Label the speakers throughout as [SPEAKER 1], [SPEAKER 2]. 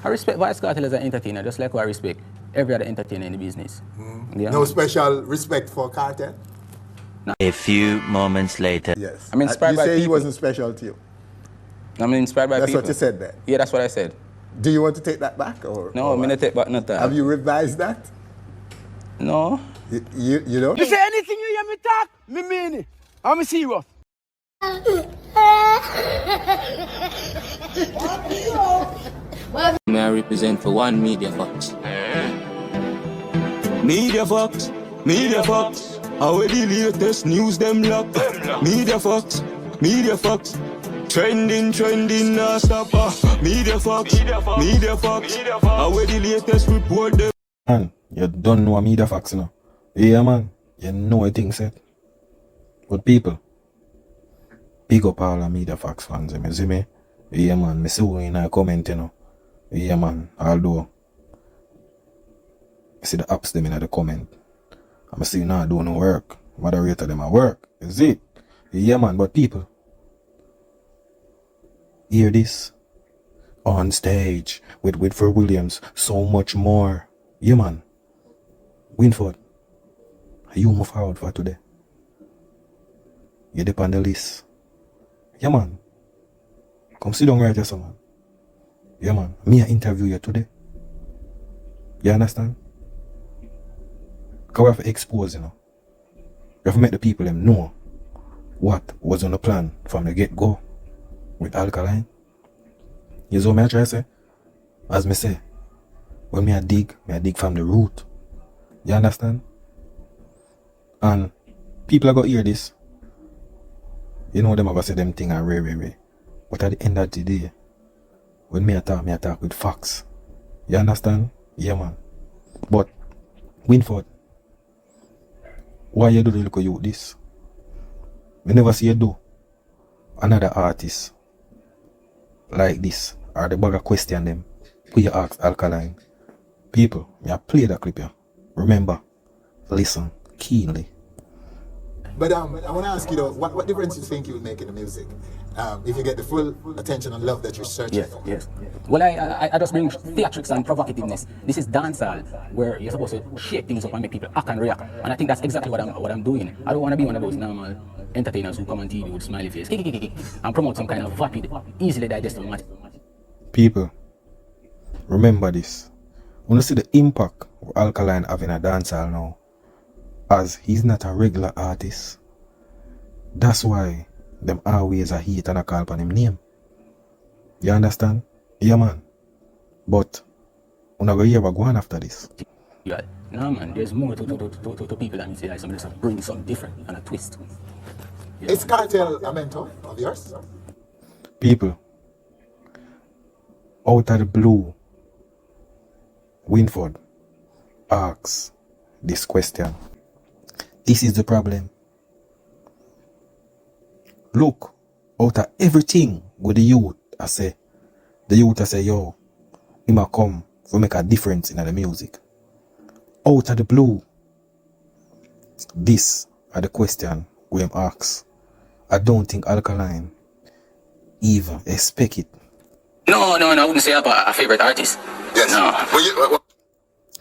[SPEAKER 1] I respect Vice Cartel as an entertainer, just like I respect every other entertainer in the business. Yeah.
[SPEAKER 2] No special respect for Cartel?
[SPEAKER 1] No.
[SPEAKER 3] A few moments later.
[SPEAKER 2] Yes.
[SPEAKER 1] I'm inspired by people.
[SPEAKER 2] You say he wasn't special to you?
[SPEAKER 1] I'm inspired by
[SPEAKER 2] that's
[SPEAKER 1] people.
[SPEAKER 2] That's what you said there?
[SPEAKER 1] Yeah, that's what I said.
[SPEAKER 2] Do you want to take that back? Or
[SPEAKER 1] I'm going to take back nothing.
[SPEAKER 2] Have you revised that?
[SPEAKER 1] No.
[SPEAKER 2] You don't?
[SPEAKER 4] You say anything you hear me talk, me mean it. I'm serious.
[SPEAKER 5] May I represent for one Media Fox? Media Fox, Media Fox. How the latest news them lock? Media Fox, Media Fox. Trending, nah stop. Media Fox, Media Fox. How the latest report them?
[SPEAKER 6] Man, you don't know a Media Fox, you know. Yeah, man, you know a thing said. But people, big up all the Media Fox fans, you see me? Yeah, man, me see you in a comment, you know. Yeah, man, although I see the apps them in the comment. I'm see you not doing no work. Moderator them at work. Is it? Yeah, man, but people, hear this. On stage with Whitford Williams, so much more. Yeah, man. Winford, you move forward for today. You're on the list. Yeah, man. Come sit down right here, man. Yeah, man. Me I interview you today. You understand? Because we have to expose, you know. We have to make the people them know what was on the plan from the get-go with Alkaline. You know what I try to say? As me say, when I dig from the root. You understand? And people are going to hear this. You know them ever say them thing are rare. But at the end of the day, when me talk with facts. You understand? Yeah, man. But, Winford, why you do the look of you this? We never see you do another artist like this, or the bugger question them, who you ask Alkaline. People, me play that clip here. Remember, listen keenly.
[SPEAKER 2] But I want to ask you though, what difference you think you would make in the music if you get the full attention and love that you're searching for?
[SPEAKER 1] Yes. Well, I just bring theatrics and provocativeness. This is dancehall, where you're supposed to shake things up and make people act and react. And I think that's exactly what I'm doing. I don't want to be one of those normal entertainers who come on TV with smiley face and promote some kind of vapid, easily digestible material.
[SPEAKER 6] People, remember this. When you see the impact of Alkaline having a dancehall now, as he's not a regular artist, that's why them always a hate and a call upon him name. You understand? Yeah, man. But we're not going to hear what go on after this.
[SPEAKER 1] Yeah, no, man, there's more to people than me say like somebody just bring something different and a twist. Yeah.
[SPEAKER 2] Is Cartel a mentor of yours?
[SPEAKER 6] People, out of the blue, Winford asks this question. This is the problem. Look, out of everything with the youth, I say, yo, he might come to make a difference in the music. Out of the blue, this are the question William asks. I don't think Alkaline even expect it.
[SPEAKER 1] No, I wouldn't say I'm a favorite artist.
[SPEAKER 2] Yes.
[SPEAKER 1] No.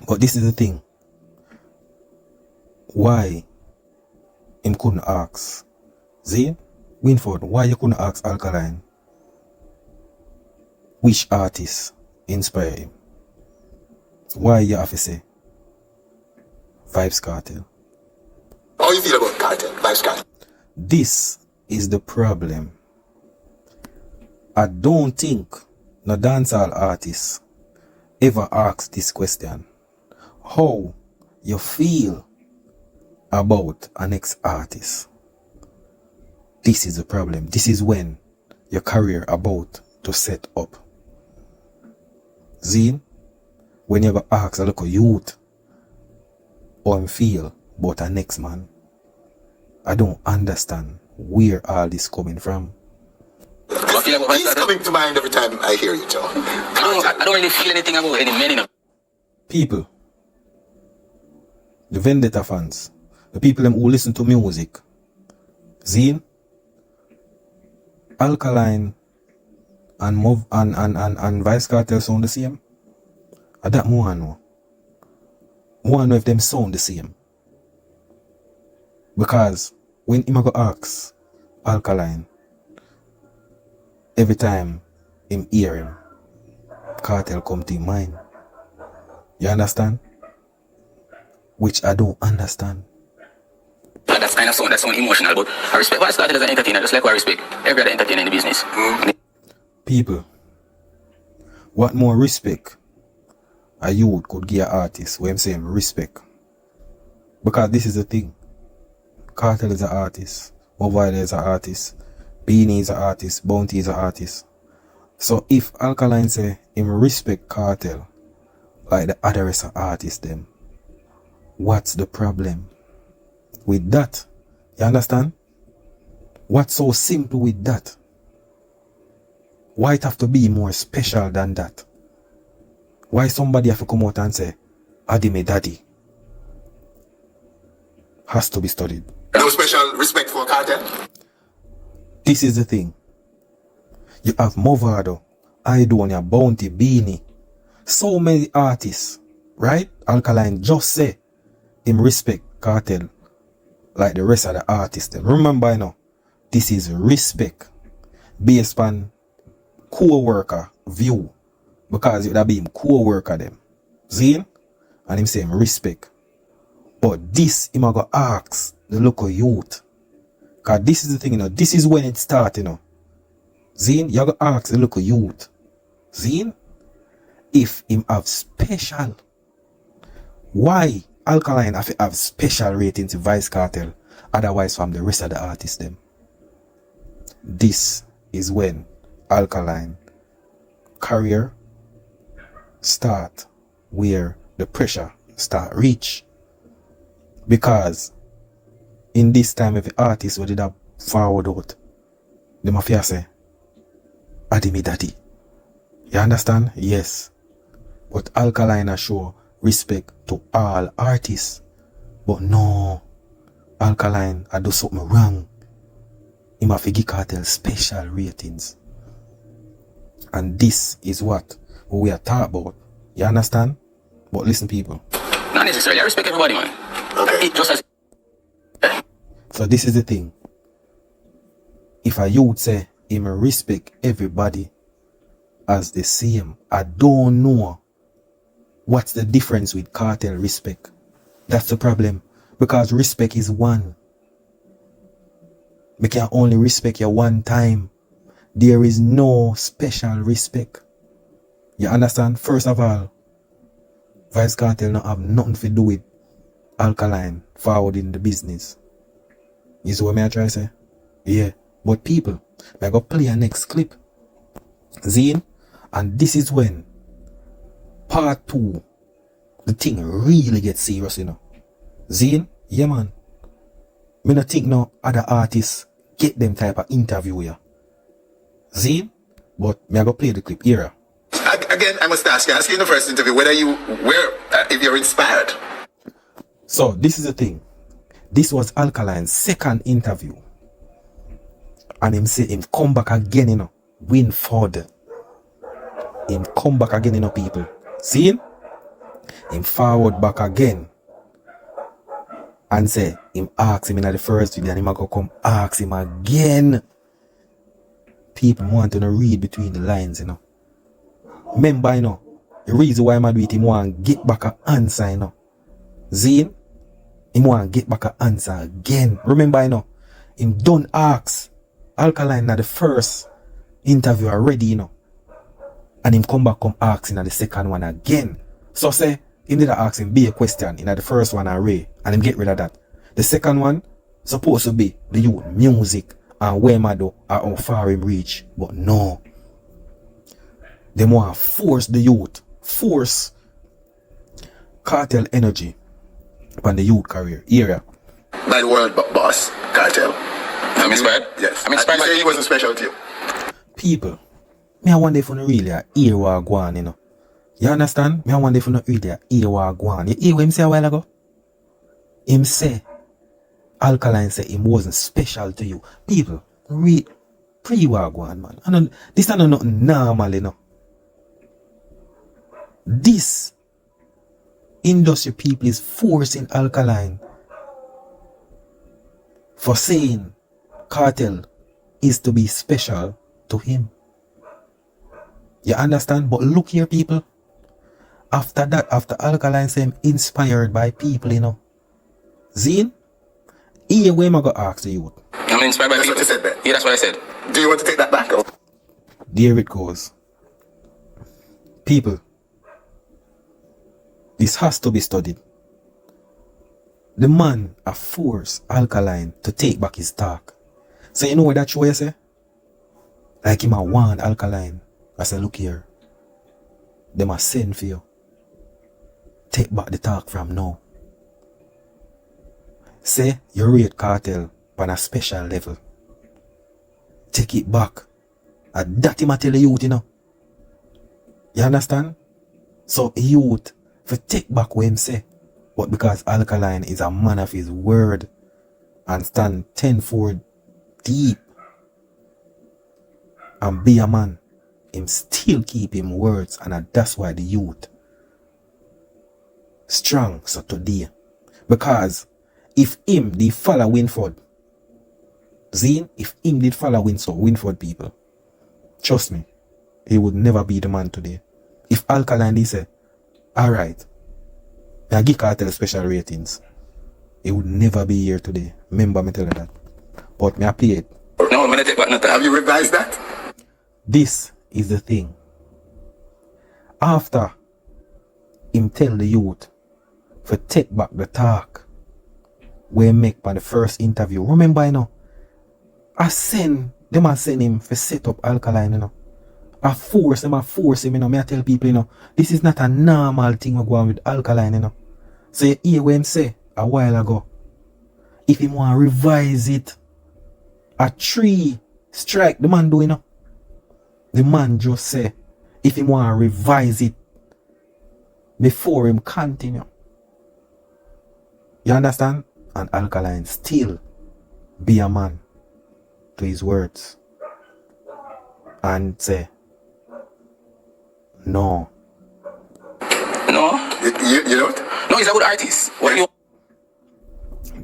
[SPEAKER 6] But this is the thing. Why him couldn't ask Zane? Winford, why you couldn't ask Alkaline which artist inspired him? Why you have to say Vybz Cartel?
[SPEAKER 2] How you feel about Cartel, Vybz Cartel?
[SPEAKER 6] This is the problem. I don't think no dancehall artist ever asked this question. How you feel about an ex-artist? This is the problem. This is when your career about to set up. Zine, when you ever ask a local youth how him feel about a next man, I don't understand where all this coming from.
[SPEAKER 2] He's coming to mind every time I hear you, Joe.
[SPEAKER 1] I don't really feel anything about any men.
[SPEAKER 6] People, the Vendetta fans, the people who listen to music, Zine, Alkaline and Vybz Cartel sound the same? And that more I know. More I know if them sound the same. Because when him a go ask Alkaline, every time him hear him, cartel come to him mind. You understand? Which I don't understand.
[SPEAKER 1] That's kind of sound emotional, but I respect why I started as an entertainer, just like I respect every other entertainer in the business.
[SPEAKER 6] People, what more respect a youth could give an artist when I'm saying respect? Because this is the thing. Cartel is an artist, Mobile is an artist, Beenie is an artist, Bounty is an artist. So if Alkaline say him respect Cartel like the other rest of artists them, what's the problem with that? You understand? What's so simple with that? Why it have to be more special than that? Why somebody have to come out and say, Adi me daddy? Has to be studied.
[SPEAKER 2] No special respect for cartel.
[SPEAKER 6] This is the thing. You have Movado, Idonia, Bounty, Beenie. So many artists, right? Alkaline just say him respect cartel like the rest of the artists. Them. Remember, you know, this is respect based on co-worker view. Because it would have been co-worker them. See? And him saying respect. But this, him go ask the local youth. Because this is the thing, you know. This is when it starts, you know. Zine, you go ask the local youth. Zine, if him have special, why Alkaline have special rating to Vice Cartel, otherwise from the rest of the artists them? This is when Alkaline career start where the pressure start reach. Because in this time if the artist would have forward out, the mafia say, Adi me daddy. You understand? Yes. But Alkaline show respect to all artists. But no, Alkaline I do something wrong. He must give Cartel special ratings. And this is what we are talking about. You understand? But listen people.
[SPEAKER 1] Not necessarily. I respect everybody, man.
[SPEAKER 2] Okay.
[SPEAKER 1] It just as
[SPEAKER 6] So this is the thing. If a youth say him respect everybody as the same, I don't know what's the difference with cartel respect. That's the problem. Because respect is one. We can only respect you one time. There is no special respect. You understand? First of all, Vice Cartel not have nothing to do with Alkaline forward in the business. You see what I try to say? Yeah. But people, I go play a next clip. Zine? And this is when part 2, the thing really gets serious, you know. Zine? Yeah, man. Me not think no other artists get them type of interview here. Zine? But me I go play the clip here.
[SPEAKER 2] Again, I must ask you in the first interview whether if you're inspired.
[SPEAKER 6] So this is the thing. This was Alkaline's second interview. And him say him come back again, you know. Win further. Him come back again, you know, people. See him? Him forward back again. And say him ask him in the first video and him go come ask him again. People want to read between the lines, you know. Remember, you know, the reason why I'm do it, him want to get back an answer, you know. Zine, him want to get back an answer again. Remember, you know, him don't ask Alkaline at the first interview already, you know. And him come back, come ask in the second one again. So say, him did ask him be a question in the first one already, and him get rid of that. The second one supposed to be the youth music and where him do or how far him reach. But no. They want to force the youth, force cartel energy upon the youth career area.
[SPEAKER 2] By the world boss, cartel.
[SPEAKER 1] I'm inspired.
[SPEAKER 2] Yes.
[SPEAKER 1] I'm inspired by
[SPEAKER 2] he wasn't special to you.
[SPEAKER 6] People, me I wonder if you really hear what go on, you know. You understand? Me I wonder if you not really hear what go on. You hear what him say a while ago? Him say, Alkaline say him wasn't special to you. People, read pre what go on, man. This is not nothing normal, you know. This industry people is forcing Alkaline for saying Cartel is to be special to him. You understand? But look here, people. After that, after Alkaline say him inspired by people, you know. Zine, here where am I going to ask the youth?
[SPEAKER 1] I'm inspired by people. That's what you said there. Yeah, that's what I said.
[SPEAKER 2] Do you want to take that back? Or?
[SPEAKER 6] There it goes. People, this has to be studied. The man a force Alkaline to take back his talk. So you know what that show you say? Like him a want Alkaline. I say, look here. They must send for you. Take back the talk from now. Say you rate Cartel on a special level. Take it back. And that him a tell the youth, you know. You understand? So youth for take back what him say. But because Alkaline is a man of his word and stand 10-4 deep and be a man, him still keep him words, and that's why the youth strong so today. Because if him did follow Winford, Zine, if him did follow Winford people, trust me, he would never be the man today. If Alkaline did say, alright, I give Cartel special ratings, he would never be here today. Remember me tell you that. But me I play it.
[SPEAKER 1] No, I'm gonna take back nothing.
[SPEAKER 2] Have you revised that?
[SPEAKER 6] This is the thing. After him tell the youth for take back the talk we make by the first interview. Remember, you know, them I send him for set up Alkaline, you know. I force him, you know. Me I tell people, you know, this is not a normal thing we go on with Alkaline, you know. So you hear what him say a while ago. If him want to revise it, a 3 strike the man do, you know. The man just say, if he want to revise it before him continue. You understand? And Alkaline still be a man to his words. And say, no.
[SPEAKER 1] No?
[SPEAKER 2] You don't?
[SPEAKER 1] No, he's a good artist. What do you...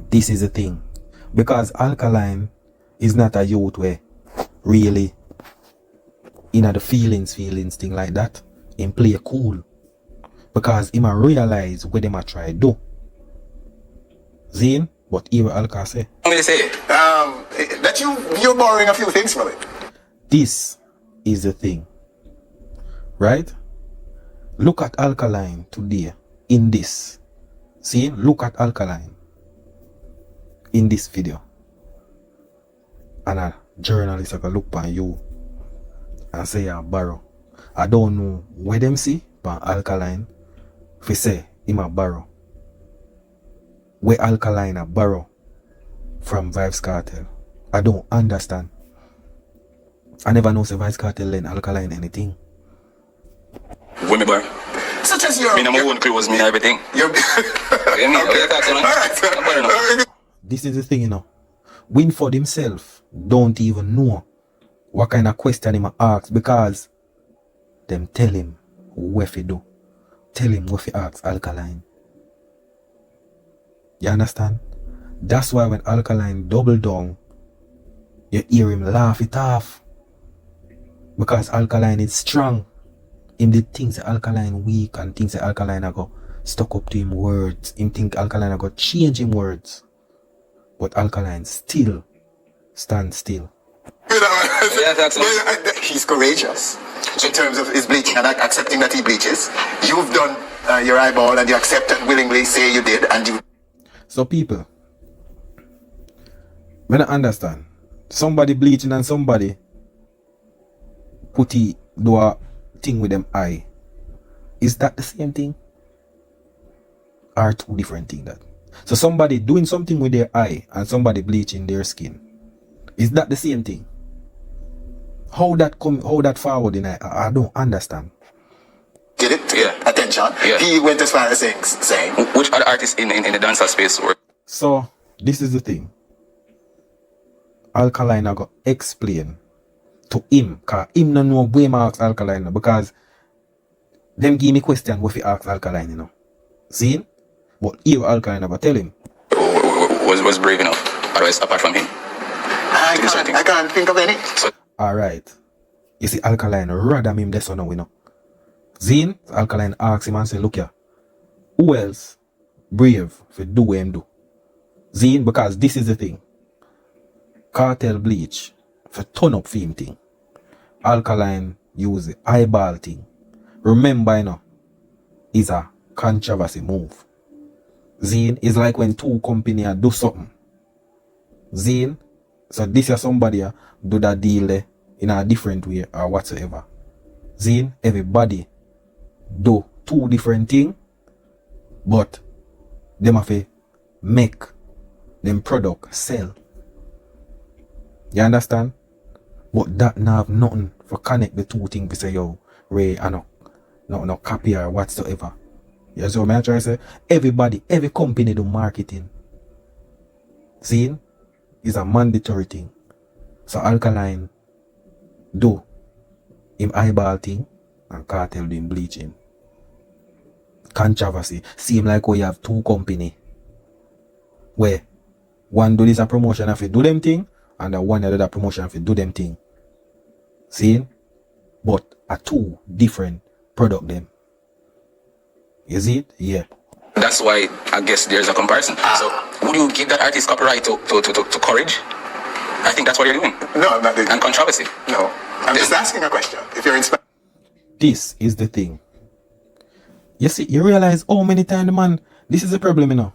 [SPEAKER 6] This is the thing. Because Alkaline is not a youth where really the feelings thing like that. Him play cool. Because him a realize what them a try do. Zine, but here Alka say.
[SPEAKER 1] What me say?
[SPEAKER 2] That you're borrowing a few things from it.
[SPEAKER 6] This is the thing. Right? Look at Alkaline today in this. See? Look at Alkaline in this video. And a journalist can look at you and say you borrow. I don't know where them see but Alkaline if you say him a borrow. Where Alkaline a borrow from Vybz Cartel. I don't understand. I never know say Vybz Cartel lend Alkaline anything.
[SPEAKER 1] When me borrow?
[SPEAKER 2] Such as your...
[SPEAKER 1] Me know my own clothes, me know everything.
[SPEAKER 2] Your...
[SPEAKER 1] Okay, me, okay, talk to me.
[SPEAKER 2] Alright.
[SPEAKER 6] This is the thing, you know. Winford himself don't even know what kind of question him ask because them tell him what he do. Tell him what he ask Alkaline. You understand? That's why when Alkaline double down, you hear him laugh it off. Because Alkaline is strong. Him did things that Alkaline weak and things that Alkaline are go stuck up to him words. Him think Alkaline are go change him words. But Alkaline still stand still.
[SPEAKER 2] He's courageous in terms of his bleaching and accepting that he bleaches. You've done your eyeball and you accept and willingly say you did and you...
[SPEAKER 6] So people, when I understand, somebody bleaching and somebody do a thing with them eye, is that the same thing? Or two different things that? So somebody doing something with their eye and somebody bleaching their skin, is that the same thing? How that forward in I don't understand.
[SPEAKER 2] Get it? Yeah. Attention.
[SPEAKER 1] Yeah.
[SPEAKER 2] He went as far as saying
[SPEAKER 1] which other artists in the dancehall space work?
[SPEAKER 6] So this is the thing. Alkaline I got explain to him, cause him no know way marks Alkaline because Them give me question what if ask Alkaline, you know. See? But here Alkaline never tell him.
[SPEAKER 1] Was brave enough. Otherwise, apart from him.
[SPEAKER 2] I can't think of any.
[SPEAKER 6] Alright. You see, Alkaline rather him this or no, you know. Zine, Alkaline asks him and say, look here, who else brave for do what him do? Zine, because this is the thing. Cartel bleach for turn up film thing. Alkaline use the eyeball thing. Remember, you know, is a controversy move. Zine is like when two companies do something. Zine, so this is somebody do that deal in a different way or whatsoever. Zine, everybody do two different things, but them have to make them product sell. You understand? But that not have nothing for connect the two things to say, yo, Ray, I know, no copy or whatsoever. You see what I'm trying to say? Everybody, every company do marketing. See? It's a mandatory thing. So Alkaline do him eyeball thing and Cartel do him bleaching. Controversy. Seem like we have two company where one do this a promotion if you do them thing and the one other promotion if you do them thing. See? But a two different product them. Is it? Yeah.
[SPEAKER 1] That's why I guess there's a comparison. So would you give that artist copyright to Courage? I think that's what you're doing.
[SPEAKER 2] No, I'm not doing
[SPEAKER 1] And controversy.
[SPEAKER 2] No. I'm just asking a question. If you're inspired.
[SPEAKER 6] This is the thing. You see, you realize how many times the man, this is the problem, you know.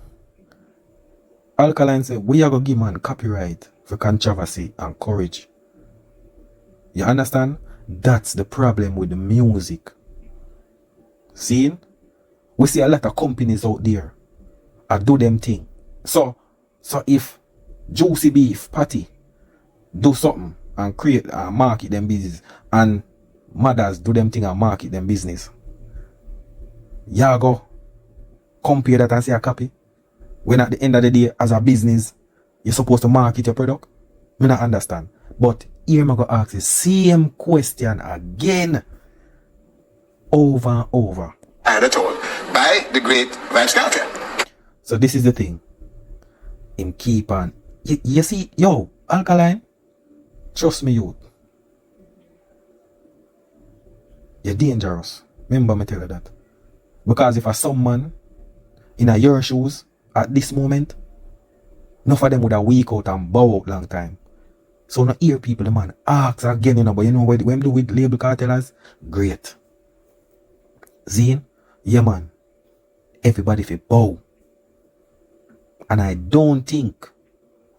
[SPEAKER 6] Alkaline say, we are going to give man copyright for controversy and Courage. You understand? That's the problem with the music. See? We see a lot of companies out there that do them thing. So if Juicy Beef, Patty, do something and create and market them business, and mothers do them thing and market them business, you go compare that and say a copy. When at the end of the day, as a business, you're supposed to market your product. Me not understand. But here I'm going to ask the same question again, over and over.
[SPEAKER 2] At all by the great Vibes Cartel.
[SPEAKER 6] So this is the thing. Him keep on. You see, yo, Alkaline, trust me, youth. You're dangerous. Remember me tell you that. Because if a some man in a your shoes at this moment, enough of them would have weak out and bow out long time. So now hear people, the man ask again, you know, but you know what when do with label cartellers? Great. Zine, yeah man, everybody fi bow. And I don't think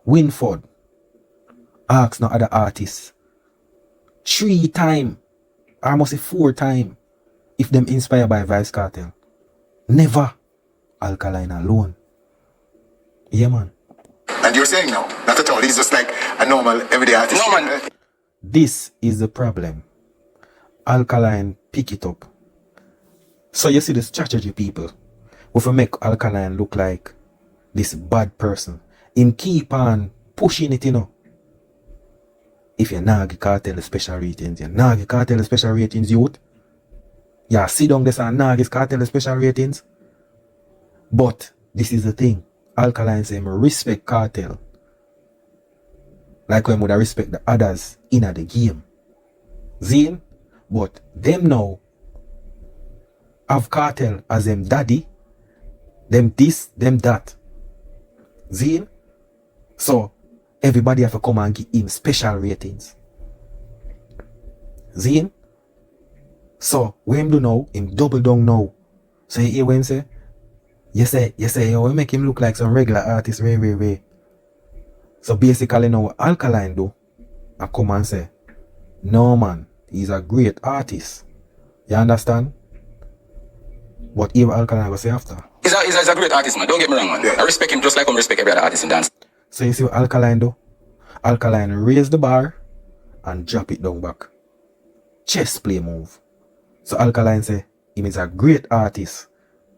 [SPEAKER 6] Winford asks no other artists 3 times, or I must say 4 times, if them inspired by Vibes Cartel. Never Alkaline alone. Yeah man.
[SPEAKER 2] And you're saying no, not at all. He's just like a normal everyday artist.
[SPEAKER 1] No man.
[SPEAKER 6] This is the problem. Alkaline pick it up. So you see the strategy, people. We will make Alkaline look like this bad person. Him keep on pushing it, you know. If you not give Cartel special ratings, you not give Cartel special ratings, youth. Yeah, sit down this and not give Cartel special ratings. But this is the thing. Alkaline say, I respect Cartel. Like when would I respect the others in the game. Zine? But them now have Cartel as them daddy, them this, them that. Zine? So everybody have to come and give him special ratings. Zine? So what him do now, him double down now. So you hear what him say? You say, yo, we make him look like some regular artist, Ray. So basically now what Alkaline do, I come and say, no man, he's a great artist. You understand? But here Alkaline will say after.
[SPEAKER 1] He's a great artist, man. Don't get me wrong, man. I respect him just like I respect every other artist in dance.
[SPEAKER 6] So you see what Alkaline do? Alkaline raise the bar and drop it down back. Chess play move. So Alkaline say, him is a great artist.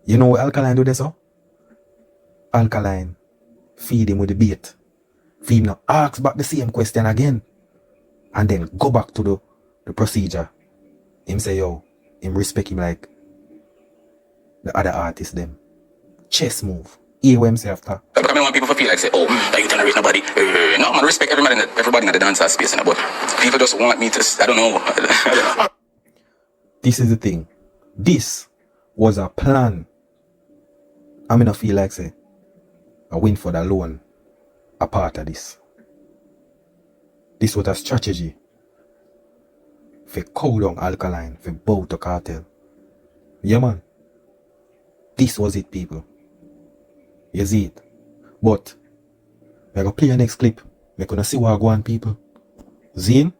[SPEAKER 6] You know what Alkaline do this, so? Alkaline feed him with the bait. Feed him now ask back the same question again. And then go back to the procedure. Him say, yo, him respect him like the other artists them. Chess move. Hear what I'm saying after.
[SPEAKER 1] But I don't want people to feel like say, oh, you tolerate nobody. No, man, respect everybody in the dancehall space, but people just want me to, I don't know.
[SPEAKER 6] This is the thing. This was a plan. I mean, I feel like say, I Winford alone a part of this. This was a strategy for cool down Alkaline, for bow to cartel. Yeah, man. This was it, people. You see it. But, we're going to play the next clip. We're going to see what I go on, people. Zine?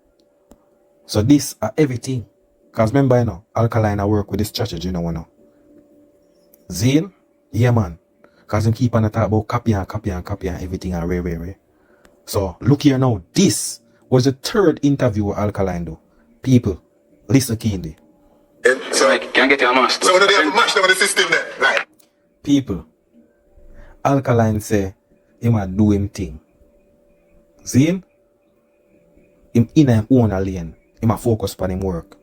[SPEAKER 6] So this are everything. Because remember, you know, Alkaline I work with this strategy, you know. Zine? Yeah, man. Because him keep on the talk about copy and everything and rare. So, look here now. This was the third interview with Alkaline, though. People, listen keenly.
[SPEAKER 1] So, like, can I get your master?
[SPEAKER 2] So, they have mashed over the system then? Right.
[SPEAKER 6] People, Alkaline say, he might do him thing. See him? Him in him own lane. He might focus on him work.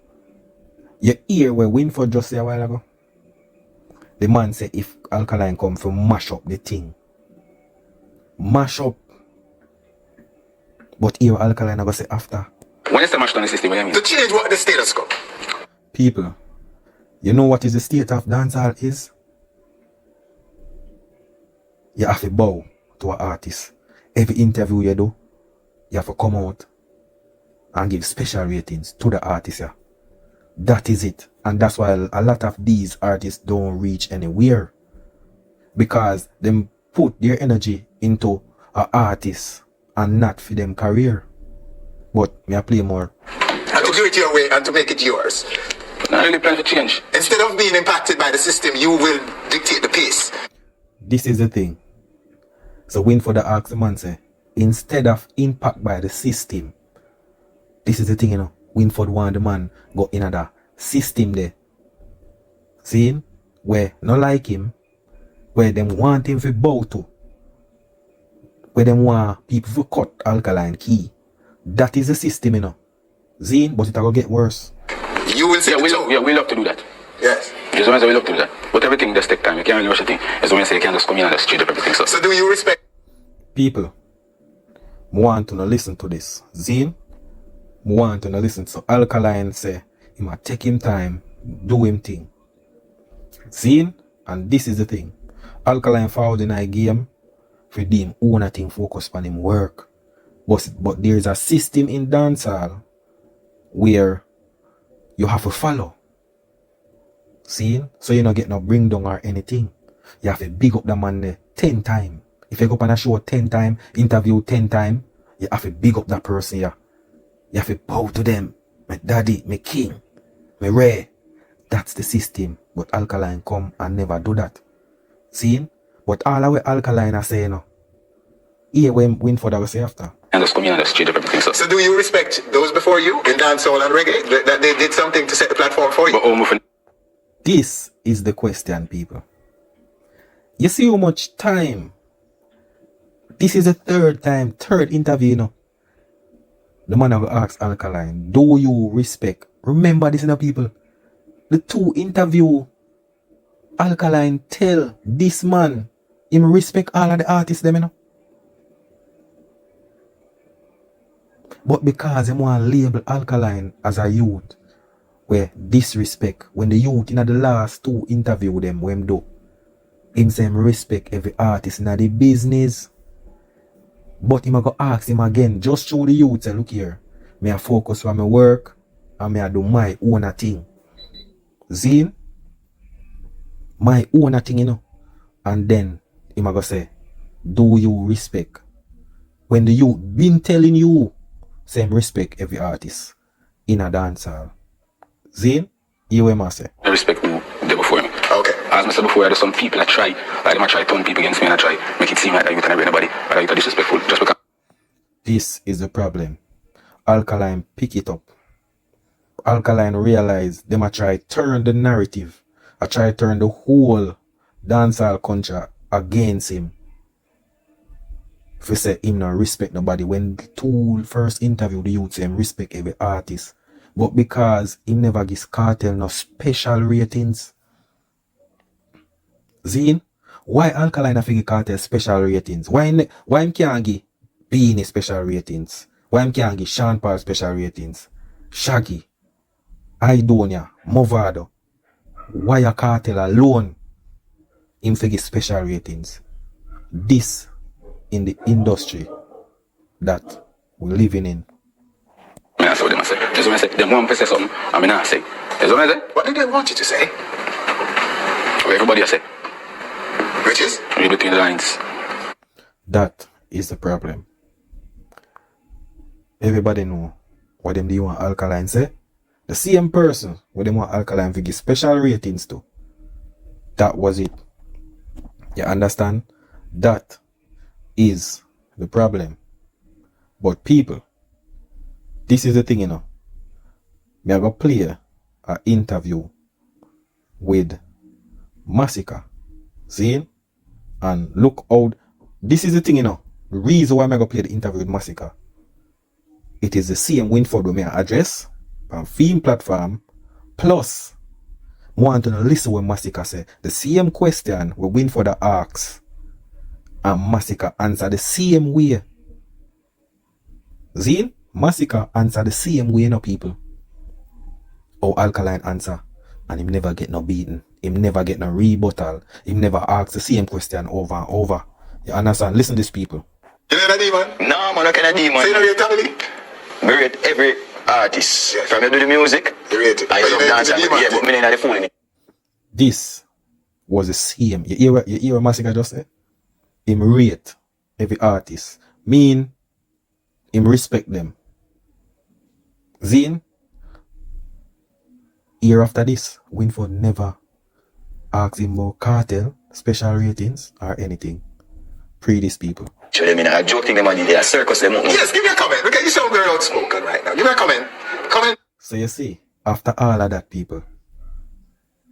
[SPEAKER 6] You hear where Winford just say a while ago? The man say if Alkaline come to mash up the thing. Mash up. But here Alkaline go say after.
[SPEAKER 1] When you say mash down the system, what do you mean?
[SPEAKER 2] To change what the status quo.
[SPEAKER 6] People, you know what is the state of dancehall is? You have to bow to an artist. Every interview you do, you have to come out and give special ratings to the artist. Yeah. That is it. And that's why a lot of these artists don't reach anywhere. Because them put their energy into an artist and not for them career. But me I play more.
[SPEAKER 2] And to do it your way and to make it yours.
[SPEAKER 1] Not really plan to change.
[SPEAKER 2] Instead of being impacted by the system, you will dictate the pace.
[SPEAKER 6] This is the thing. So Winford asked the man say, instead of impact by the system, this is the thing, you know. Winford want the man go in the system there. See him? Where not like him, where them want him to bow to. Where them want people to cut Alkaline key. That is the system, you know. See him? But it will get worse.
[SPEAKER 2] You will say
[SPEAKER 1] we love to do that.
[SPEAKER 2] Yes.
[SPEAKER 1] It's when we love to do that. But everything does take time. You can't really rush a thing. It's when you say you can't just come in and just change up everything.
[SPEAKER 2] So do you respect?
[SPEAKER 6] People, I want to listen to this. Zine, I want to listen. So Alkaline say, he might take him time, do him thing. Zine, and this is the thing. Alkaline forward in a game, for them own a thing, focus on him work. But there's a system in dancehall where you have to follow. See? So you don't get no bring down or anything. You have to big up the man there 10 times. If you go up on a show 10 times, interview 10 times, you have to big up that person here. You have to bow to them. My daddy, my king, my rare. That's the system. But Alkaline come and never do that. See? But all the way Alkaline are saying, no. Here when Winford I will say after.
[SPEAKER 1] And just come in and just change up everything.
[SPEAKER 2] So do you respect those before you in dancehall and reggae? That they did something to set the platform for you?
[SPEAKER 1] But
[SPEAKER 6] this is the question, people. You see how much time? This is the third interview, you know. The man will ask Alkaline, do you respect? Remember this, you know, people. The 2 interview, Alkaline tell this man, him respect all of the artists, them, you know. But because him want to label Alkaline as a youth, where disrespect, when the youth in the last 2 interview them, when do, him say him respect every artist in the business. But him go ask him again, just show the youth, say, look here, me I focus on my work, and me I do my own thing. Zine, my own thing, you know. And then him go say, do you respect? When the youth been telling you, same respect every artist in a dancehall. Zine, you will say.
[SPEAKER 1] I respect who there before me.
[SPEAKER 2] Okay.
[SPEAKER 1] As I said before, there's some people that try, like them try turn people against me and I try make it seem like you can anybody, but you are disrespectful just because.
[SPEAKER 6] This is the problem. Alkaline pick it up. Alkaline realize them a try turn the narrative. I try turn the whole dancehall culture against him. If you say him not respect nobody, when the 2 first interview the youth say him respect every artist. But because him never gives cartel no special ratings, See? Why Alkaline have to give cartel special ratings? Why him can't give Beenie special ratings? Why him can't give Sean Paul special ratings? Shaggy, Idonia, Movado. Why a cartel alone him to give special ratings? This in the industry that we're living in.
[SPEAKER 1] I saw them, I say. That's what I say. Them want to say something, I mean, I say. That's what I say.
[SPEAKER 2] What did they want you to say?
[SPEAKER 1] What everybody I say.
[SPEAKER 2] Which is?
[SPEAKER 1] Read between the lines.
[SPEAKER 6] That is the problem. Everybody know what them do want Alkaline say. The same person what them want Alkaline to give special ratings to. That was it. You understand? That is the problem. But people, this is the thing, you know. Me I go play an interview with Masicka. See? And look out. This is the thing, you know. The reason why I'm going to play the interview with Masicka. It is the same Winford with me address on film platform. Plus, I want to listen what Masicka say. The same question we Winford asks. And Masicka answer the same way. See? Masicka answer the same way, no people. Or Alkaline answer. And him never get no beaten. Him never get no rebuttal. Him never ask the same question over and over. You understand? Listen to these people.
[SPEAKER 2] You know that demon?
[SPEAKER 7] No, man, I can't demon.
[SPEAKER 2] So you know your family?
[SPEAKER 7] We rate every artist.
[SPEAKER 2] Yes.
[SPEAKER 7] From you do the music,
[SPEAKER 2] You rate it.
[SPEAKER 7] I
[SPEAKER 2] But you
[SPEAKER 7] love
[SPEAKER 2] know
[SPEAKER 7] dance,
[SPEAKER 2] the demon
[SPEAKER 7] yeah,
[SPEAKER 2] thing.
[SPEAKER 7] but me not the fool in it.
[SPEAKER 6] This was the same. You hear what Masicka just say? Him rate every artist. Mean him respect them. Zine, year after this, Winford never asked him about cartel, special ratings, or anything. Pre these people.
[SPEAKER 7] Show them in a joke thing, them and they circus them.
[SPEAKER 2] Yes, give me a comment. Look at you sound very outspoken right now. Give me a comment. Comment.
[SPEAKER 6] So you see, after all of that, people,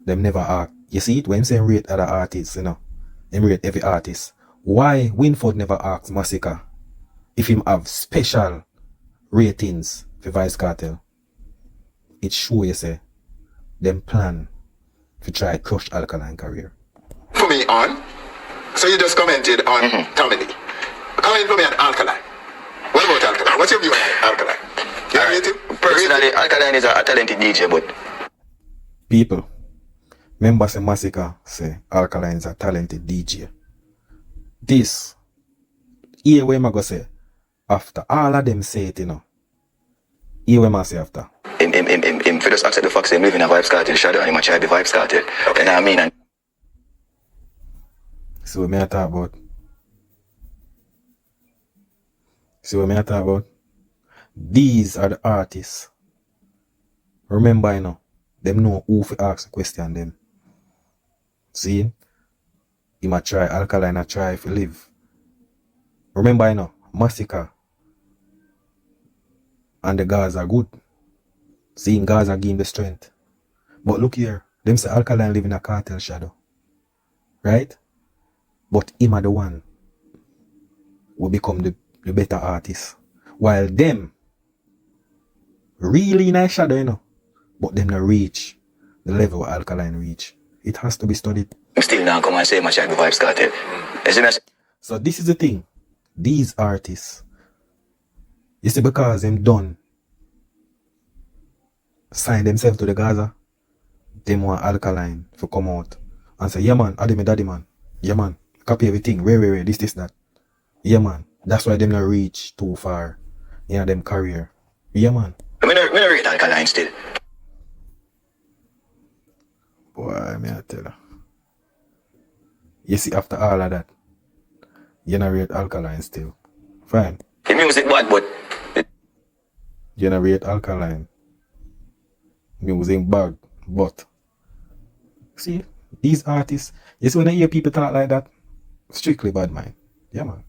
[SPEAKER 6] them never ask. You see it when him say rate other artists, you know, him rate every artist. Why Winford never asked Masicka if him have special ratings for Vice Cartel? It show you say them plan to try crush Alkaline career.
[SPEAKER 2] For me on. So you just commented on comedy. Comment for me on Alkaline. What about Alkaline? What's your view on Alkaline? You rate him?
[SPEAKER 7] Personally, Alkaline is a talented DJ, but
[SPEAKER 6] People, remember say Masicka say Alkaline is a talented DJ. This, here where I go say, after all of them say it, you know, here where I say after.
[SPEAKER 7] him for just accept the fact that him live in a Vibes Cartel shadow and him a try the Vibes Cartel. Okay. You know what I mean? And
[SPEAKER 6] See what me I talk about? See what me I talk about? These are the artists. Remember, you know, them know who to ask the question them. See? He might try, Alkaline a try if you live. Remember, you know, Masicka and the guys are good. Seeing guys are giving the strength. But look here, them say Alkaline live in a cartel shadow. Right? But him are the one will become the better artist. While them really in a shadow, you know, but them not reach the level where Alkaline reach. It has to be studied.
[SPEAKER 7] I'm still now come and say my try the Vibes Cartel. You see me?
[SPEAKER 6] So this is the thing. These artists, you see, because them done sign themselves to the Gaza, them want Alkaline to come out and say, yeah man, Adi me daddy man. Yeah man, copy everything, rare, this, that. Yeah man, that's why them not reach too far in them career. Yeah man.
[SPEAKER 7] Me not rate Alkaline still.
[SPEAKER 6] Boy, me I tell you. You see, after all of that, you not rate Alkaline still. Fine.
[SPEAKER 7] The music bad, but
[SPEAKER 6] You not rate Alkaline. Music bad, but see, these artists, you see when I hear people talk like that, strictly bad mind. Yeah man.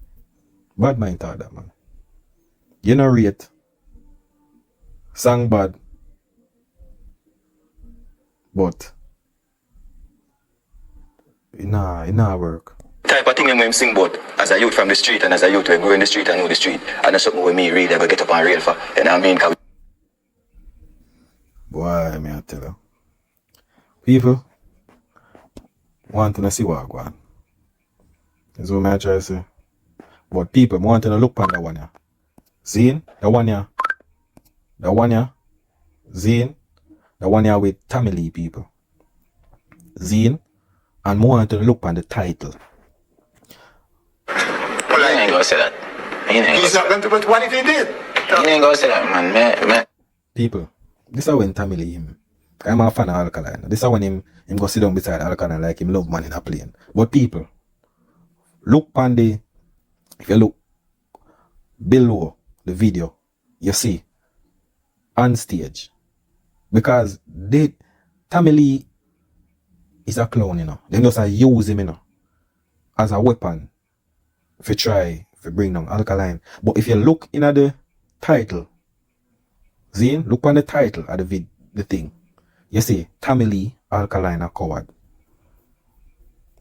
[SPEAKER 6] Bad mind talk that man. You not rate song bad, but it nah work.
[SPEAKER 7] type of thing when him sing about as a youth from the street and as a youth we grow in the street and know the street. And that's something with me really ever get up on real for. You know what I mean? 'Cause
[SPEAKER 6] Boy, me I tell you. People, want to see what I go on. That's what I try to say. But people, I want to look on that one here. See? The one here. The one here. Zine. The one here with Tommy Lee people. Zine. And I want to look on the title.
[SPEAKER 7] You ain't gonna say that.
[SPEAKER 2] He's not going to, but what if he did?
[SPEAKER 7] You ain't gonna say that, man.
[SPEAKER 6] People, this is when Tommy Lee him. I'm a fan of Alkaline. This is when him go sit down beside Alkaline like him love man in a plane. But people, look on the, if you look below the video, you see on stage. Because Tommy Lee is a clown, you know. They just use him, you know, as a weapon if you try to bring down Alkaline. But if you look in at the title, Zine, look on the title of the thing. You see, Tommy Lee, Alkaline, a coward.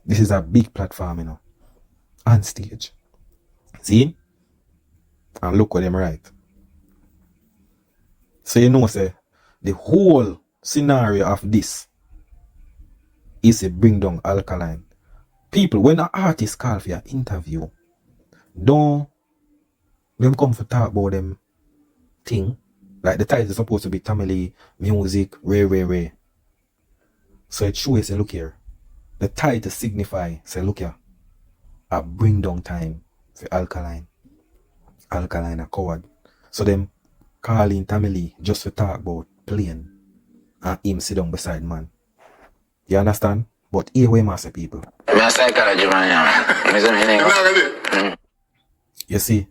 [SPEAKER 6] This is a big platform, you know, on stage. See? And look what them right. So you know, say, the whole scenario of this is to bring down Alkaline. People, when an artist call for your interview, don't them come for talk about them thing. Like the title is supposed to be Tommy Lee, music, Ray. So it shows, say, look here. The title signify, say, look here, a bring down time for Alkaline. Alkaline a coward. So them calling Tommy Lee just to talk about playing and him sit down beside man. You understand? But here we must say people.
[SPEAKER 7] I'm a psychology man.
[SPEAKER 6] You see,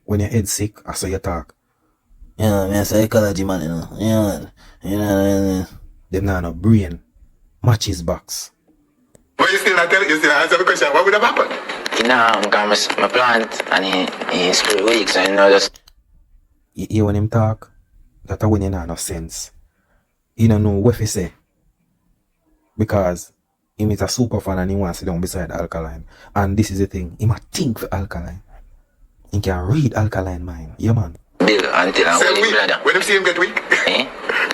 [SPEAKER 6] when your head sick, I saw you talk. Yeah, I'm a psychology man, you know. Yeah. Them not no brain. Match his box.
[SPEAKER 2] But you still not telling, you still answer the question, what would have happened?
[SPEAKER 7] You know, because my plant and he's pretty weak, so you know, just.
[SPEAKER 6] You hear when him talk, that's when you not no sense. He don't know what he say. Because him is a super fan and he wants to sit down beside Alkaline. And this is the thing, he might think for Alkaline. He can read Alkaline mind. Yeah, man.
[SPEAKER 7] Bill, until I'm
[SPEAKER 2] Say
[SPEAKER 7] weak,
[SPEAKER 2] weak.
[SPEAKER 7] brother.
[SPEAKER 2] When you see him get weak?
[SPEAKER 7] Eh?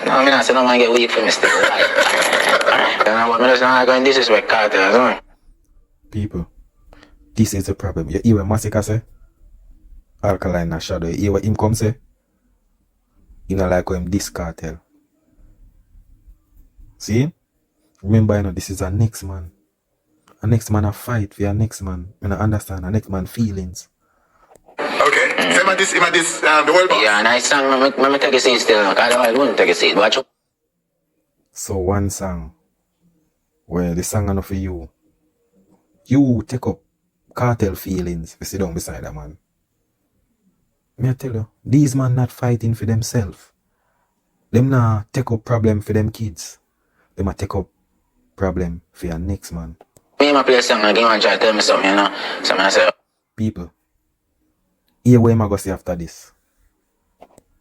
[SPEAKER 7] No, I mean, I say no man get weak for me still. Right? Alright. But I just not going disrespect cartel as well.
[SPEAKER 6] People, this is the problem. You hear what Masicka say? Alkaline a shadow. You hear what him come say? You know like him this cartel. See? Remember, you know, this is a next man. A next man a fight for your next man. You know, understand? A next man feelings.
[SPEAKER 2] Okay. So him at this, the world boss.
[SPEAKER 7] Yeah, nice song. Let me take a seat still. Because I won't take a seat. Watch out.
[SPEAKER 6] So one song, where the song enough for you. You take up cartel feelings to sit down beside a man. Me I tell you, these men not fighting for themselves. Them not take up problem for them kids. Them a take up problem for your next man.
[SPEAKER 7] Me ma play a song again and try to tell me something, you know. So I say,
[SPEAKER 6] People, here where am I go see after this?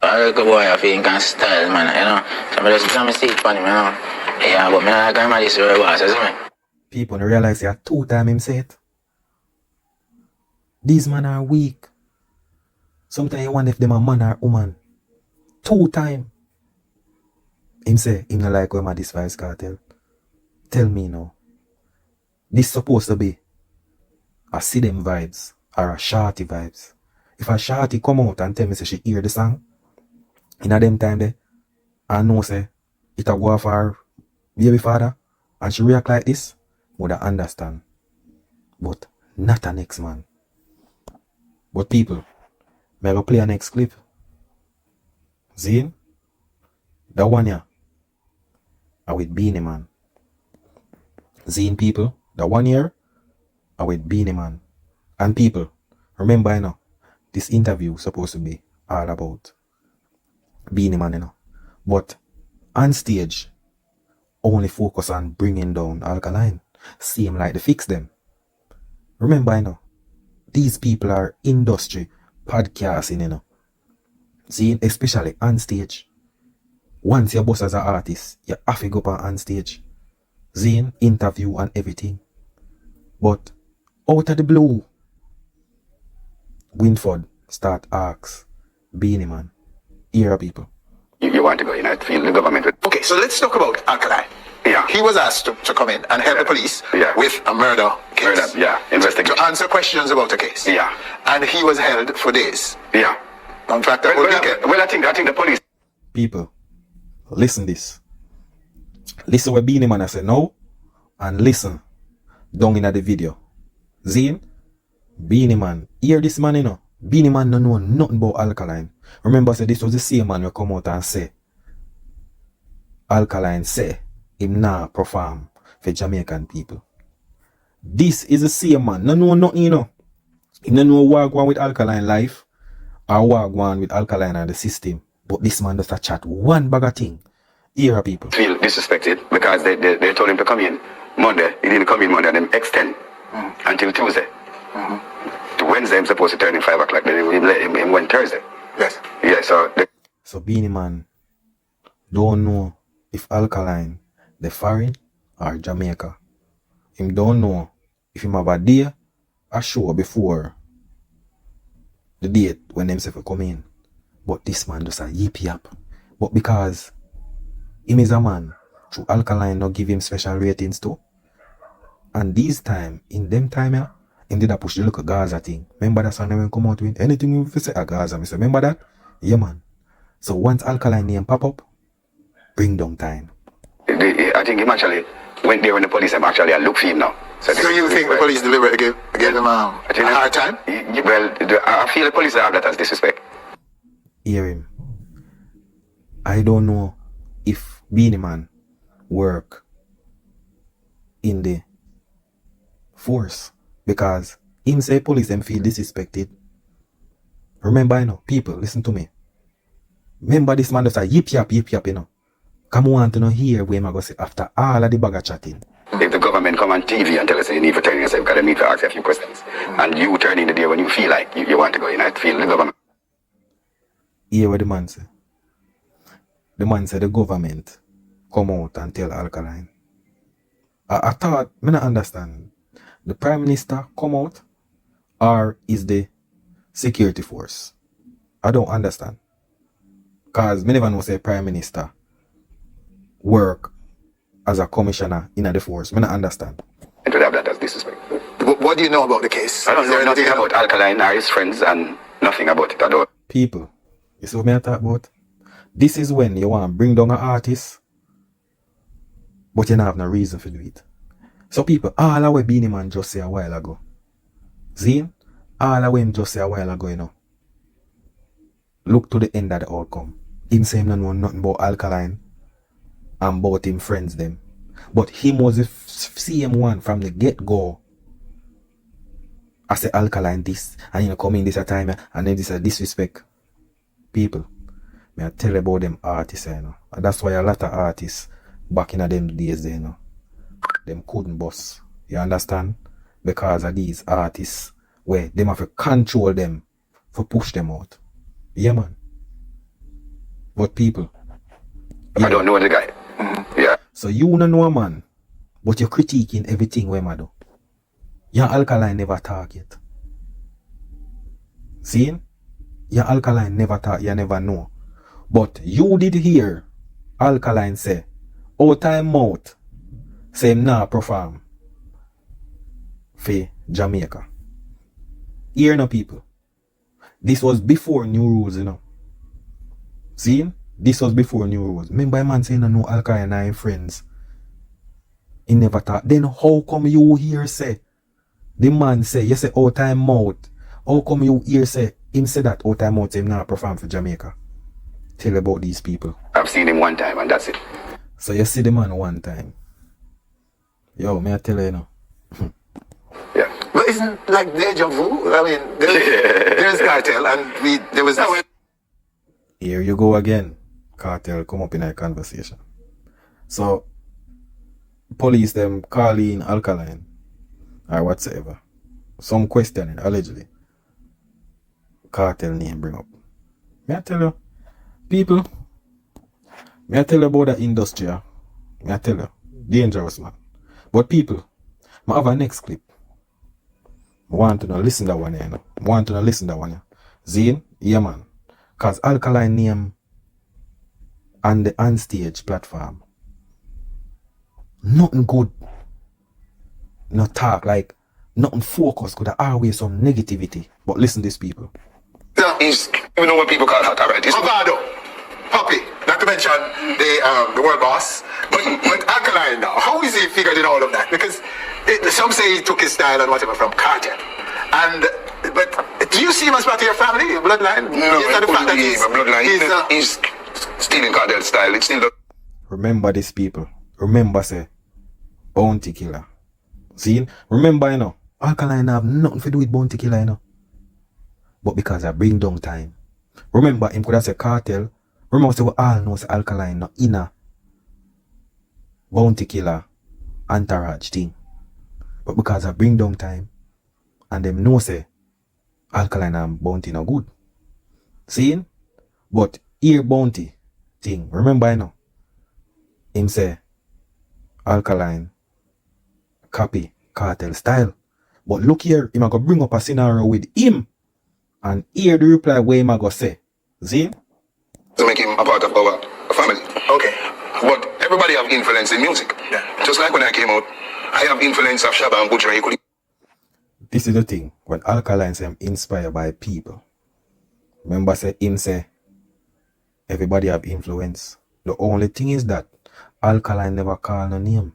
[SPEAKER 7] I like a boy I feel can style, man, you know. So I just jam my seat for him, you know. Yeah, but me not like him this very boss, you see me?
[SPEAKER 6] People don't realize that 2 times him say it. These men are weak. Sometimes you wonder if them a man or woman. 2 times. Him say, him not like him at this vice cartel. Tell me now. This supposed to be a see them vibes or a shorty vibes. If a shorty come out and tell me say she hear the song, in a them time there, I know say it a go for her baby father and she react like this, would I understand. But not a next man. But people, may I go play a next clip? Zine? The one here. I with Beenie Man. Zine people, the one year, I with Beenie Man. And people, remember, you know, this interview supposed to be all about Beenie Man, you know. But on stage, only focus on bringing down Alkaline. Same like the fix them. Remember, you know, these people are industry podcasting, you know. See, especially on stage. Once you're boss as an artist, you have to go up on stage. Zine, interview and everything. But out of the blue, Winford start ask Beenie Man, here people.
[SPEAKER 2] You want to go in and feel the government with. Okay, so let's talk about Alkaline. Yeah. He was asked to come in and help the police with a murder case. Investigation. To answer questions about the case. Yeah. And he was held for days. Yeah. In fact, I think the police.
[SPEAKER 6] People, listen this. Listen what Beenie Man I say now, and listen down in the video. Zine, Beenie Man, hear this man, you know. Beenie Man don't know nothing about alkaline. Remember, say this was the same man who come out and say, alkaline say, him nah perform for Jamaican people. This is the same man, no know nothing, you know. He don't know what go on with alkaline life, or what go on with alkaline and the system. But this man does a chat one bag of thing. Here are people.
[SPEAKER 2] Feel disrespected because they told him to come in Monday. He didn't come in Monday and then extend until Tuesday. To Wednesday, I'm supposed to turn in 5 o'clock. Then we let him went Thursday. Yes. Yeah,
[SPEAKER 6] so Beenie Man don't know if alkaline the foreign or Jamaica. Him don't know if him have a day or show before the date when them say for come in. But this man does a yip yap. But because him is a man, through alkaline not give him special ratings too. And these time, in them time yeah, him did a push the look at Gaza thing. Remember that song when come out with anything we say at Gaza. I say, remember that? Yeah man. So once alkaline name pop up, bring down time.
[SPEAKER 2] I think him actually went there when the police actually look for him now. So you think the police deliberately gave him a hard time? Well, I feel the police have that as disrespect.
[SPEAKER 6] Hear him. I don't know if Beenie Man work in the force because him say police them feel disrespected. Remember, you know, people, listen to me. Remember this man does a yip yap, you know. Come on to know here where I'm going to say after all of the bag of chatting.
[SPEAKER 2] If the government come on TV and tell us you need to turn yourself, because they need to ask you a few questions. And you turn in the day when you feel like you want to go in, I feel the government.
[SPEAKER 6] Hear what the man say. The man said the government come out and tell alkaline. I thought, I don't understand. The Prime Minister come out or is the security force? I don't understand. Because I never know say Prime Minister work as a commissioner in the force. I don't understand.
[SPEAKER 2] And to have that as disrespect. What do you know about the case? I don't know nothing about alkaline or his friends and nothing about it at all.
[SPEAKER 6] People, you see what I talk about? This is when you want to bring down an artist, but you don't have no reason to do it. So people, all the way Beenie Man just say a while ago. See? All the way him just say a while ago, you know. Look to the end of the outcome. Him say him don't know nothing about alkaline and about him friends them. But him was the same one from the get-go. I say alkaline this, and you know come in this a time, and then this a disrespect. People. I tell you about them artists, you know. And that's why a lot of artists back in them days, you know, them couldn't bust. You understand? Because of these artists where them have to control them for push them out. Yeah, man. But people.
[SPEAKER 2] I don't know the guy. Yeah.
[SPEAKER 6] So you don't know a man, but you're critiquing everything where man do. Your alkaline never talk yet. See? Your alkaline never talk, you never know. But you did hear alkaline say, out time mouth, say him nah perform for Jamaica. Hear no people. This was before new rules, you know. See? This was before new rules. Remember a man saying no alkaline and his friends. He never talk. Then how come you hear say, the man say, you say out time mouth. How come you hear say, him say that out time mouth, him nah perform for Jamaica? Tell about these people.
[SPEAKER 2] I've seen him one time and that's it.
[SPEAKER 6] So you see the man one time. Yo, may I tell you now?
[SPEAKER 2] Yeah. But isn't like deja vu? I mean, there's cartel and there was no.
[SPEAKER 6] Here you go again. Cartel come up in a conversation. So police them call in alkaline or whatsoever. Some questioning allegedly. Cartel name bring up. May I tell you? People, may I tell you about the industry? May I tell you? Dangerous, man. But people, I have a next clip. I want to know, listen to that one here, you know. I want to know, listen to that one here. Zine? Yeah, man. Because alkaline name on the ONSTAGE platform nothing good. No talk, like nothing focus, could have always some negativity. But listen to these people.
[SPEAKER 2] Yeah, he's, you know what people call hot, alright?
[SPEAKER 8] Avado, Puppy, not to mention the world boss, but Alkaline now, how is he figured in all of that? Because some say he took his style and whatever from Cartel. But do you see him as part of your family, your bloodline?
[SPEAKER 2] No,
[SPEAKER 8] is that the fact that he's
[SPEAKER 2] bloodline. He's stealing cartel style. It's still the...
[SPEAKER 6] Remember these people. Remember, say, bounty killer. See? Remember, you know, Alkaline have nothing to do with bounty killer, you know. But because I bring down time. Remember, him could have said cartel. Remember, say we all know say Alkaline no inner bounty killer entourage thing. But because I bring down time, and them know say Alkaline and bounty no good. See? But here bounty thing, remember, you know, him say Alkaline copy cartel style. But look here, him a go bring up a scenario with him and hear the reply where him a go say. See?
[SPEAKER 2] To make him a part of our family.
[SPEAKER 8] Okay.
[SPEAKER 2] But everybody have influence in music.
[SPEAKER 8] Yeah.
[SPEAKER 2] Just like when I came out, I have influence of Shabba and Butcher.
[SPEAKER 6] This is the thing, when Alkaline say I'm inspired by people. Remember say him say everybody have influence. The only thing is that Alkaline never call no name.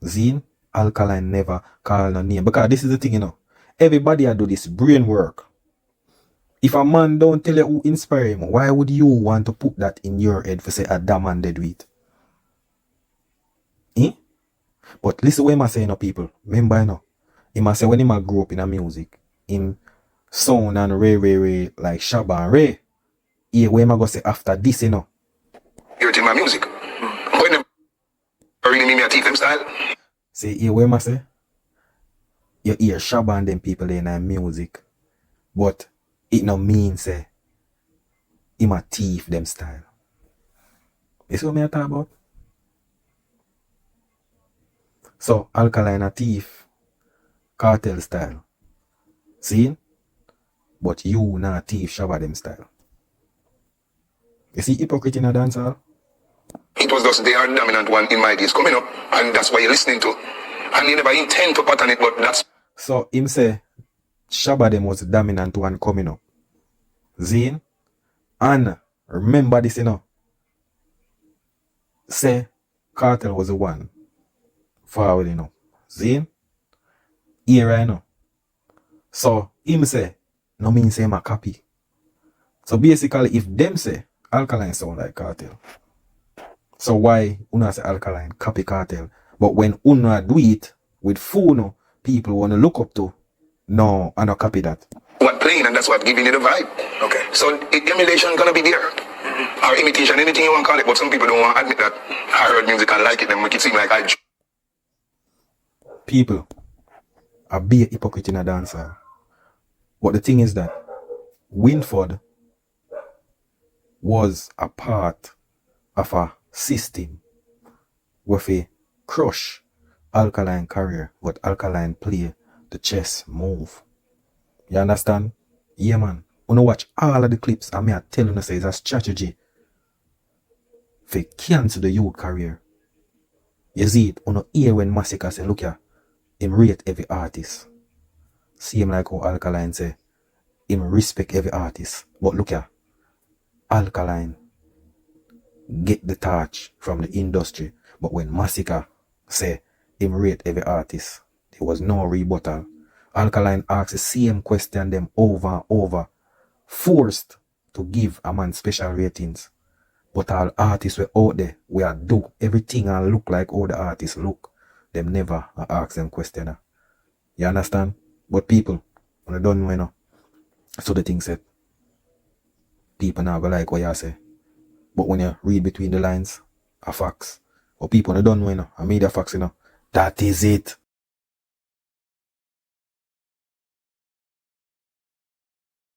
[SPEAKER 6] Zine, Alkaline never call no name. Because this is the thing, you know. Everybody do this brain work. If a man don't tell you who inspire him, why would you want to put that in your head for say a damn man dead with? Eh? But listen what I say, you know, people. Remember, you know, he must say when he grew up in a music, him sound and Ray like Shabba and Ray. Here what I go say after this, you know.
[SPEAKER 2] You're in my music. But never really me a teeth them style.
[SPEAKER 6] See, here what I say? You hear Shabba and them people in their music. But it no mean say him a thief them style. You see what I talk about? So Alkaline a thief, cartel style. See? But you not thief Shabba them style. You see hypocrite in a dancehall?
[SPEAKER 2] It was just the dominant one in my days coming up, and that's what you're listening to. And you never intend to pattern it, but that's...
[SPEAKER 6] So him say Shabba them was the dominant one coming up. Zine? And remember this, you know. Say cartel was the one forward, you know. Zine? Here I know. So him say, no mean say him a copy. So basically if them say Alkaline sound like cartel. So why una say Alkaline copy cartel? But when una do it with phone, people wanna look up to. No, I don't copy that.
[SPEAKER 2] What playing, and that's what giving you the vibe.
[SPEAKER 8] Okay.
[SPEAKER 2] So emulation gonna be there. Or imitation, anything you want to call it, but some people don't want to admit that I heard music and like it, then make it seem like I...
[SPEAKER 6] People are be a hypocrite in a dancer. But the thing is that Winford was a part of a system with a crush Alkaline career, but Alkaline play the chess move. You understand? Yeah, man. When you watch all of the clips, I may tell you say it's a strategy for cancel the youth career. You see it, when you hear when Masicka say, look here, him rate every artist. See him like how Alkaline say, him respect every artist. But look here, Alkaline get the touch from the industry. But when Masicka say, him rate every artist, there was no rebuttal. Alkaline asks the same question them over and over, forced to give a man special ratings. But all artists were out there, we are do everything and look like all the artists look. Them never ask them question. You understand? But people, when they don't know, you know, so the thing said, people now go like what you say. But when you read between the lines, a facts. But people when they don't know, you know, I made a facts, you know, that is it.